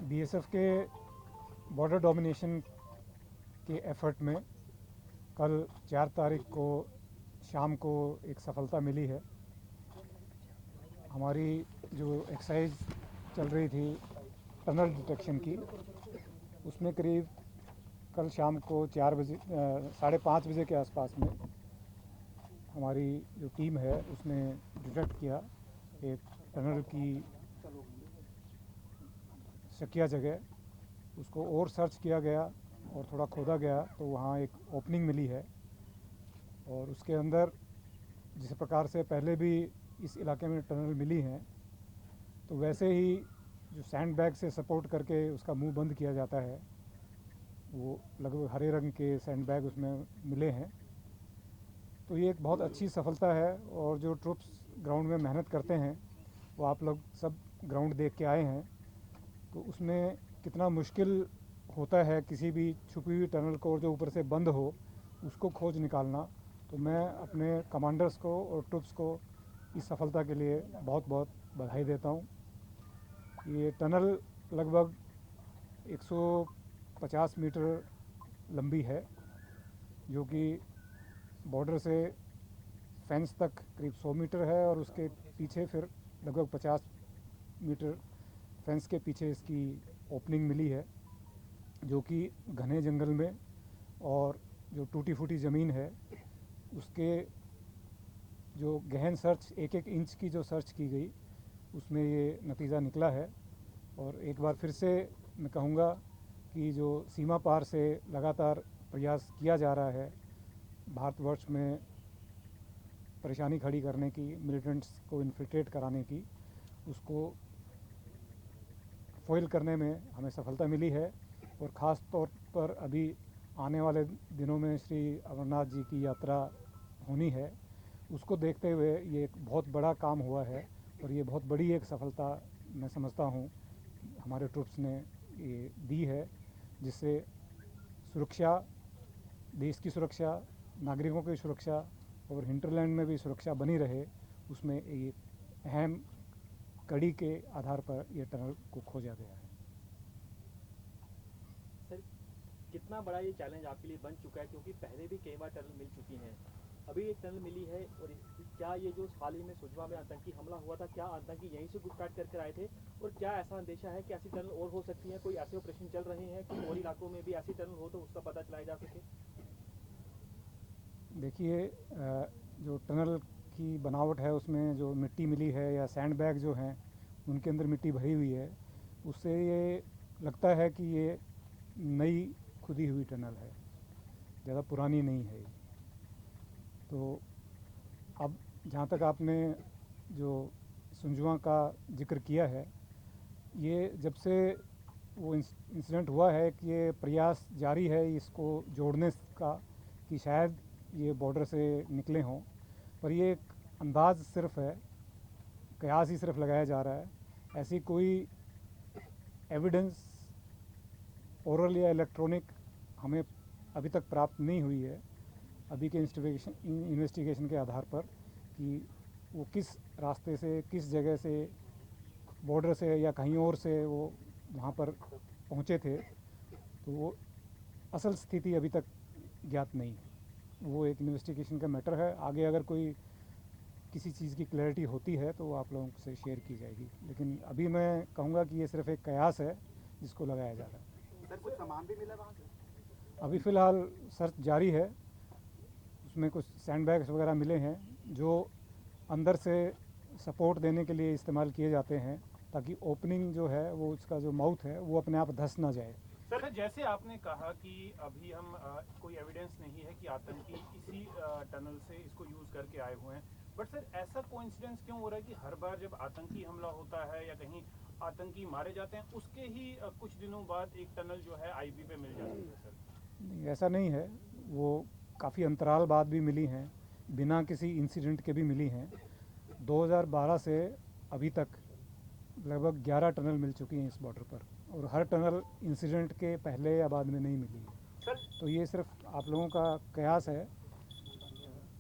BSF के border domination के effort में कल 4 तारीख को शाम को एक सफलता मिली है। हमारी जो एक्सरसाइज चल रही थी टनल डिटेक्शन की, उसमें करीब कल शाम को 4 बजे 5:30 बजे के आसपास में हमारी जो टीम है उसने डिटेक्ट किया एक टनल की शकिया जगह। उसको और सर्च किया गया और थोड़ा खोदा गया तो वहाँ एक ओपनिंग मिली है, और उसके अंदर जिस प्रकार से पहले भी इस इलाके में टनल मिली हैं, तो वैसे ही जो सैंड बैग से सपोर्ट करके उसका मुंह बंद किया जाता है, वो लगभग हरे रंग के सैंड बैग उसमें मिले हैं। तो ये एक बहुत अच्छी सफलता है, और जो ट्रूप्स ग्राउंड में मेहनत करते हैं वो आप लोग सब ग्राउंड देख के आए हैं, तो उसमें कितना मुश्किल होता है किसी भी छुपी हुई टनल को, और जो ऊपर से बंद हो उसको खोज निकालना। तो मैं अपने कमांडर्स को और ट्रूप्स को इस सफलता के लिए बहुत बहुत बधाई देता हूँ। ये टनल लगभग 150 मीटर लंबी है, जो कि बॉर्डर से फेंस तक करीब 100 मीटर है, और उसके पीछे फिर लगभग 50 मीटर फेंस के पीछे इसकी ओपनिंग मिली है, जो कि घने जंगल में और जो टूटी फूटी ज़मीन है उसके जो गहन सर्च 1-1 इंच की जो सर्च की गई उसमें ये नतीजा निकला है। और एक बार फिर से मैं कहूँगा कि जो सीमा पार से लगातार प्रयास किया जा रहा है भारतवर्ष में परेशानी खड़ी करने की, मिलिटेंट्स को इन्फिल्ट्रेट कराने की, उसको फॉइल करने में हमें सफलता मिली है। और ख़ास तौर पर अभी आने वाले दिनों में श्री अमरनाथ जी की यात्रा होनी है, उसको देखते हुए ये एक बहुत बड़ा काम हुआ है, और ये बहुत बड़ी एक सफलता मैं समझता हूँ हमारे ट्रूप्स ने ये दी है, जिससे सुरक्षा, देश की सुरक्षा, नागरिकों की सुरक्षा और हिंटरलैंड में भी सुरक्षा बनी रहे, उसमें एक अहम कड़ी के आधार पर यह टनल को खोजा गया है। सर, कितना बड़ा ये चैलेंज आपके लिए बन चुका है, क्योंकि पहले भी कई बार टनल मिल चुकी हैं, अभी एक टनल मिली है, और क्या ये जो हाल ही में सुजवा में आतंकी हमला हुआ था, क्या आतंकी यहीं से घुसपैठ करके आए थे, और क्या ऐसा अंदेशा है कि ऐसी टनल और हो सकती है, कोई ऐसे ऑपरेशन चल रहे हैं कि और इलाकों में भी ऐसी टनल हो तो उसका पता चलाया जा सके? देखिए, जो टनल की बनावट है उसमें जो मिट्टी मिली है या सैंड बैग जो हैं उनके अंदर मिट्टी भरी हुई है, उससे ये लगता है कि ये नई खुदी हुई टनल है, ज़्यादा पुरानी नहीं है। तो अब जहाँ तक आपने जो सुंजवा का जिक्र किया है, ये जब से वो इंसिडेंट हुआ है कि ये प्रयास जारी है इसको जोड़ने का, कि शायद ये बॉर्डर से निकले हों, पर ये एक अंदाज सिर्फ है, कयास ही सिर्फ लगाया जा रहा है। ऐसी कोई एविडेंस ओरल या इलेक्ट्रॉनिक हमें अभी तक प्राप्त नहीं हुई है अभी के इन्वेस्टिगेशन के आधार पर, कि वो किस रास्ते से, किस जगह से, बॉर्डर से या कहीं और से वो वहाँ पर पहुँचे थे। तो वो असल स्थिति अभी तक ज्ञात नहीं है, वो एक इन्वेस्टिगेशन का मैटर है। आगे अगर कोई किसी चीज़ की क्लैरिटी होती है तो वो आप लोगों से शेयर की जाएगी, लेकिन अभी मैं कहूँगा कि ये सिर्फ एक कयास है जिसको लगाया जा रहा है। सर, कुछ सामान भी मिला वहाँ से? अभी फ़िलहाल सर्च जारी है, उसमें कुछ सैंड बैग्स वगैरह मिले हैं जो अंदर से सपोर्ट देने के लिए इस्तेमाल किए जाते हैं, ताकि ओपनिंग जो है वो उसका जो माउथ है वो अपने आप धंस ना जाए। सर, जैसे आपने कहा कि अभी हम कोई एविडेंस नहीं है कि आतंकी इसी टनल से इसको यूज करके आए हुए हैं, बट सर ऐसा कोइंसिडेंस क्यों हो रहा है कि हर बार जब आतंकी हमला होता है या कहीं आतंकी मारे जाते हैं उसके ही कुछ दिनों बाद एक टनल जो है आईबी पे मिल जाती है? सर नहीं, ऐसा नहीं है, वो काफ़ी अंतराल बाद भी मिली हैं, बिना किसी इंसिडेंट के भी मिली हैं। 2012 से अभी तक लगभग 11 टनल मिल चुकी हैं इस बॉर्डर पर, और हर टनल इंसिडेंट के पहले या बाद में नहीं मिली है। तो ये सिर्फ आप लोगों का कयास है,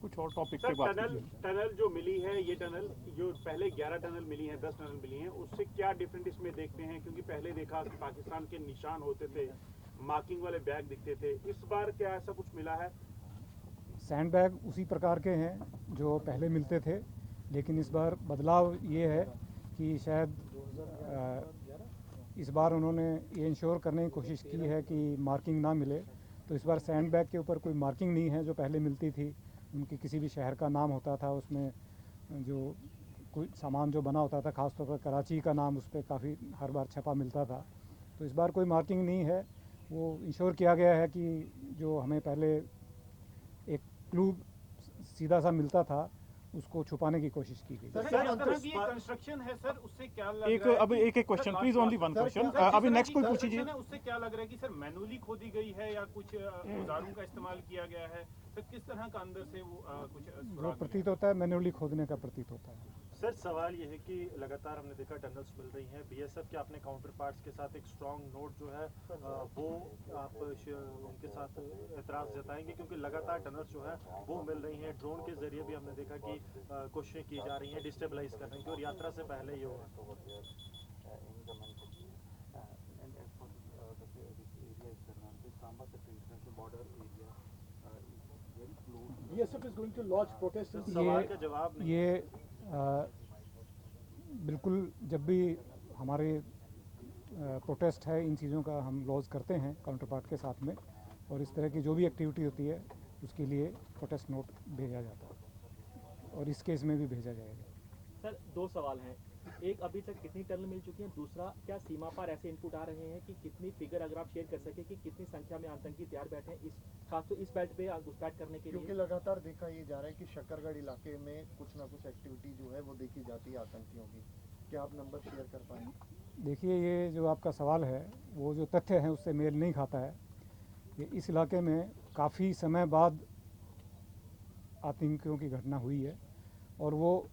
कुछ और टॉपिक सर पे बात टनल कीजिए। टनल जो मिली है, ये टनल जो पहले 11 टनल मिली हैं, 10 टनल मिली हैं, उससे क्या डिफरेंट इसमें देखते हैं? क्योंकि पहले देखा कि पाकिस्तान के निशान होते थे, मार्किंग वाले बैग दिखते थे, इस बार क्या ऐसा कुछ मिला है? सैंड बैग उसी प्रकार के हैं जो पहले मिलते थे, लेकिन इस बार बदलाव ये है कि शायद इस बार उन्होंने ये इंश्योर करने की कोशिश की है कि मार्किंग ना मिले। तो इस बार सैंड बैग के ऊपर कोई मार्किंग नहीं है जो पहले मिलती थी। उनकी किसी भी शहर का नाम होता था, उसमें जो कोई सामान जो बना होता था, ख़ासतौर पर कराची का नाम उस पर काफ़ी हर बार छपा मिलता था। तो इस बार कोई मार्किंग नहीं है। वो इंश्योर किया गया है कि जो हमें पहले एक क्लू सीधा सा मिलता था, उसको छुपाने की कोशिश की गई। सर, जिस तरह की कंस्ट्रक्शन है सर, उससे क्या लग एक रहा है अभी एक question please, only one question. अभी नेक्स्ट कोई पूछ लीजिए। उससे क्या लग रहा है कि सर मैनुअली खोदी गई है या कुछ औजारों का इस्तेमाल किया गया है? सर किस तरह का अंदर से वो कुछ जो प्रतीत होता है मैन्युअली खोदने का प्रतीत होता है। सर सवाल ये है कि लगातार हमने देखा टनल्स मिल रही हैं, बीएसएफ के अपने काउंटर पार्ट्स के साथ एक स्ट्रांग नोट जो है वो आप उनके साथ एतराज़ जताएंगे, क्योंकि लगातार टनल्स जो है वो मिल रही हैं। ड्रोन के जरिए भी हमने देखा कि कोशिशें की जा रही हैं डिस्टेबलाइज करने की, और यात्रा से पहले ये हुआ। BSF is going to lodge protest in सवाल का जवाब नहीं। ये बिल्कुल जब भी हमारे प्रोटेस्ट है, इन चीज़ों का हम लॉज करते हैं काउंटर पार्ट के साथ में, और इस तरह की जो भी एक्टिविटी होती है उसके लिए प्रोटेस्ट नोट भेजा जाता है, और इस केस में भी भेजा जाएगा। सर दो सवाल हैं, एक अभी तक कितनी टनल मिल चुकी हैं, दूसरा क्या सीमा पर ऐसे इनपुट आ रहे हैं कि कितनी फिगर अगर आप शेयर कर सके कि कितनी संख्या में आतंकी तैयार बैठे हैं इस खासतौर इस बेल्ट पे घुसपैठ करने के क्योंकि लिए? लगातार देखा ये जा रहा है कि शक्करगढ़ इलाके में कुछ ना कुछ एक्टिविटी जो है वो देखी जाती है आतंकियों की। क्या आप नंबर शेयर कर पाएंगे? देखिए, ये जो आपका सवाल है वो जो तथ्य है उससे मेल नहीं खाता है। ये इस इलाके में काफ़ी समय बाद आतंकियों की घटना हुई है, और वो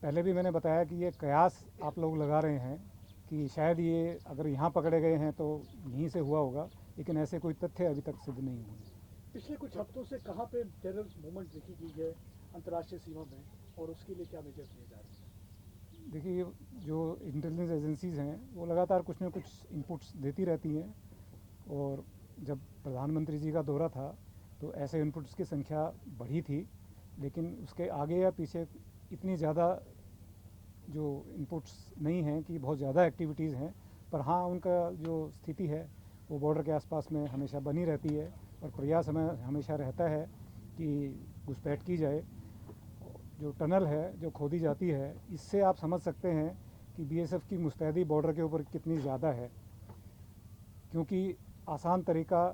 पहले भी मैंने बताया कि ये कयास आप लोग लगा रहे हैं कि शायद ये अगर यहाँ पकड़े गए हैं तो यहीं से हुआ होगा, लेकिन ऐसे कोई तथ्य अभी तक सिद्ध नहीं हुए। पिछले कुछ हफ्तों से कहाँ पे टेरर मूवमेंट देखी गई है अंतर्राष्ट्रीय सीमा में, और उसके लिए क्या मेजर किए जा रहे हैं? देखिए, जो इंटेलिजेंस एजेंसीज़ हैं वो लगातार कुछ न कुछ इनपुट्स देती रहती हैं, और जब प्रधानमंत्री जी का दौरा था तो ऐसे इनपुट्स की संख्या बढ़ी थी, लेकिन उसके आगे या पीछे इतनी ज़्यादा जो इनपुट्स नहीं हैं कि बहुत ज़्यादा एक्टिविटीज़ हैं। पर हाँ, उनका जो स्थिति है वो बॉर्डर के आसपास में हमेशा बनी रहती है, और प्रयास हमें हमेशा रहता है कि घुसपैठ की जाए। जो टनल है जो खोदी जाती है, इससे आप समझ सकते हैं कि बीएसएफ की मुस्तैदी बॉर्डर के ऊपर कितनी ज़्यादा है, क्योंकि आसान तरीका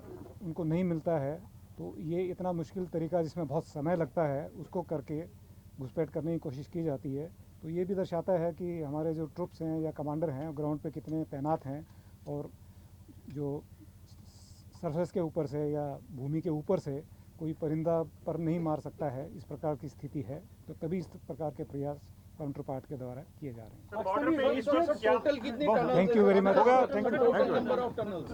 उनको नहीं मिलता है। तो ये इतना मुश्किल तरीका जिसमें बहुत समय लगता है उसको करके घुसपैठ करने की कोशिश की जाती है। तो ये भी दर्शाता है कि हमारे जो ट्रुप्स हैं या कमांडर हैं ग्राउंड पे कितने तैनात हैं, और जो सरफेस के ऊपर से या भूमि के ऊपर से कोई परिंदा पर नहीं मार सकता है, इस प्रकार की स्थिति है। तो तभी इस प्रकार के प्रयास काउंटर पार्ट के द्वारा किए जा रहे हैं। बॉर्डर पे इस वक्त क्या टोटल कितनी thank you very much. Total number of tunnels